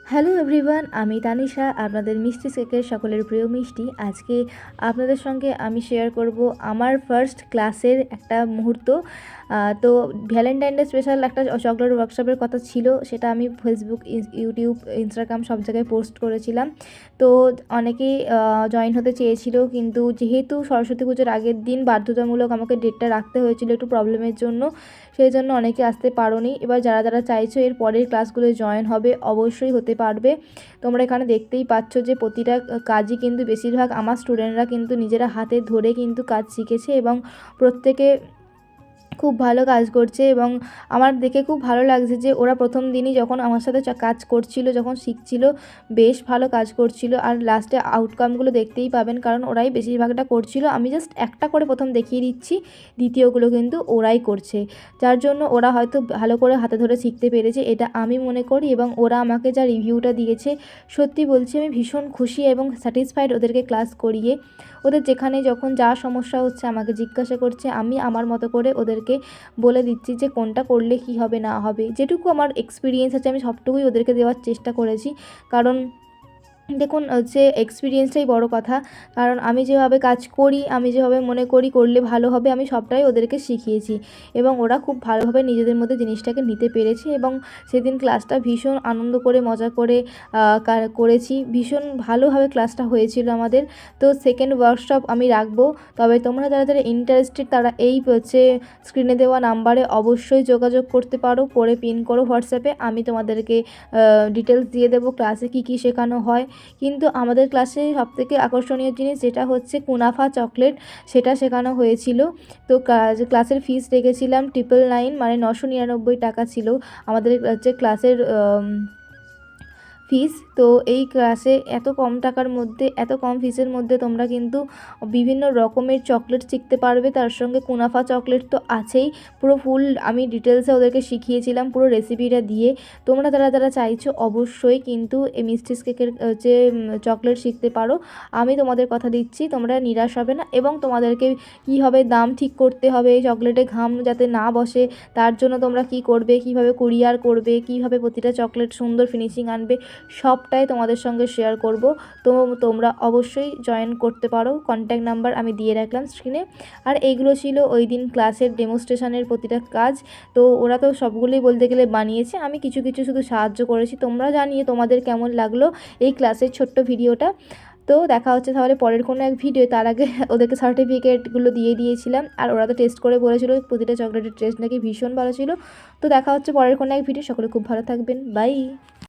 Hello everyone, আমি তানিশা, আপনাদের মিষ্টি কেকের সকলের প্রিয় মিষ্টি। আজকে আপনাদের সঙ্গে আমি শেয়ার করব আমার ফার্স্ট ক্লাসের একটা মুহূর্ত। তো ভ্যালেন্টাইন ডে স্পেশাল একটা চকলেট ওয়ার্কশপের কথা ছিল, সেটা আমি ফেসবুক, ইউটিউব, ইনস্টাগ্রাম সব জায়গায় পোস্ট করেছিলাম। তো অনেকেই জয়েন হতে চেয়েছিল, কিন্তু যেহেতু সরস্বতী পুজোর আগের দিন বাধ্যতামূলক আমাকে ডেটটা রাখতে হয়েছিল একটু প্রবলেমের জন্য, সেই জন্য অনেকে আসতে পারোনি। এবার যারা যারা চাইছো এর পরের ক্লাসগুলো জয়েন হবে অবশ্যই হতে পারবে। তোমরা এখানে দেখতেই পাচ্ছ যে প্রতিটা কাজই কিন্তু বেশিরভাগ আমার স্টুডেন্টরা কিন্তু নিজেরা হাতে ধরে কিন্তু কাজ শিখেছে এবং প্রত্যেকে খুব ভালো কাজ করছে। এবং আমার দেখে খুব ভালো লাগছে যে ওরা প্রথম দিনই যখন আমার সাথে কাজ করছিল, যখন শিখছিল, বেশ ভালো কাজ করছিল। আর লাস্টে আউটকামগুলো দেখতেই পাবেন, কারণ ওরাই বেশিরভাগটা করছিল। আমি জাস্ট একটা করে প্রথম দেখিয়ে দিচ্ছি, দ্বিতীয়গুলো কিন্তু ওরাই করছে, যার জন্য ওরা হয়তো ভালো করে হাতে ধরে শিখতে পেরেছে, এটা আমি মনে করি। এবং ওরা আমাকে যা রিভিউটা দিয়েছে, সত্যি বলছি আমি ভীষণ খুশি এবং স্যাটিসফাইড ওদেরকে ক্লাস করিয়ে। ওদের যেখানে যখন যা সমস্যা হচ্ছে আমাকে জিজ্ঞাসা করছে, আমি আমার মতো করে ওদেরকে বলে দিচ্ছি যে কোনটা করলে কী হবে না হবে। যেটুকু আমার এক্সপিরিয়েন্স আছে আমি সবটুকুই ওদেরকে দেওয়ার চেষ্টা করেছি, কারণ দেখুন হচ্ছে এক্সপিরিয়েন্সটাই বড় কথা। কারণ আমি যেভাবে কাজ করি, আমি যেভাবে মনে করি করলে ভালো হবে, আমি সবটাই ওদেরকে শিখিয়েছি এবং ওরা খুব ভালোভাবে নিজেদের মধ্যে জিনিসটাকে নিতে পেরেছে। এবং সেদিন ক্লাসটা ভীষণ আনন্দ করে মজা করে করেছি, ভীষণ ভালোভাবে ক্লাসটা হয়েছিল আমাদের। তো সেকেন্ড ওয়ার্কশপ আমি রাখবো, তবে তোমরা যারা যারা ইন্টারেস্টেড তারা এই হচ্ছে স্ক্রিনে দেওয়া নাম্বারে অবশ্যই যোগাযোগ করতে পারো, করে পিন করো হোয়াটসঅ্যাপে, আমি তোমাদেরকে ডিটেলস দিয়ে দেবো ক্লাসে কী কী শেখানো হয়। কিন্তু আমাদের ক্লাসে সবথেকে আকর্ষণীয় জিনিস যেটা হচ্ছে কুনাফা চকলেট, সেটা শেখানো হয়েছিল। তো ক্লাসের ফিস রেখেছিলাম 999, মানে 999 টাকা ছিল আমাদের হচ্ছে ক্লাসের ফিস। তো এই ক্লাসে এত কম টাকার মধ্যে, এত কম ফিসের মধ্যে তোমরা কিন্তু বিভিন্ন রকমের চকলেট শিখতে পারবে। তার সঙ্গে কুনাফা চকলেট তো আছেই, পুরো ফুল আমি ডিটেলসে ওদেরকে শিখিয়েছিলাম পুরো রেসিপিটা দিয়ে। তোমরা যারা যারা চাইছো অবশ্যই কিন্তু এই মিষ্টিস কেকের যে চকলেট শিখতে পারো। আমি তোমাদের কথা দিচ্ছি, তোমরা নিরাশ হবে না। এবং তোমাদেরকে কীভাবে দাম ঠিক করতে হবে, চকলেটে ঘাম যাতে না বসে তার জন্য তোমরা কি করবে, কিভাবে কুরিয়ার করবে, কিভাবে প্রতিটা চকলেট সুন্দর ফিনিশিং আনবে, সবটাই তোমাদের সঙ্গে শেয়ার করব। তো তোমরা অবশ্যই জয়েন করতে পারো, কন্ট্যাক্ট নাম্বার আমি দিয়ে রাখলাম স্ক্রিনে। আর এইগুলো ছিল ওই দিন ক্লাসের ডেমনস্ট্রেশনের প্রতিটা কাজ। তো ওরা তো সবগুলোই বলতে গেলে বানিয়েছে, আমি কিছু কিছু শুধু সাহায্য করেছি। তোমরা জানিয়ে তোমাদের কেমন লাগলো এই ক্লাসের ছোট্ট ভিডিওটা। তো দেখা হচ্ছে তাহলে পরের কোনো এক ভিডিও। তার আগে ওদেরকে সার্টিফিকেটগুলো দিয়ে দিয়েছিলাম, আর ওরা তো টেস্ট করে বলেছিল প্রতিটা চকলেটের টেস্ট নাকি ভীষণ ভালো ছিল। তো দেখা হচ্ছে পরের কোনো এক ভিডিও। সকলে খুব ভালো থাকবেন, বাই।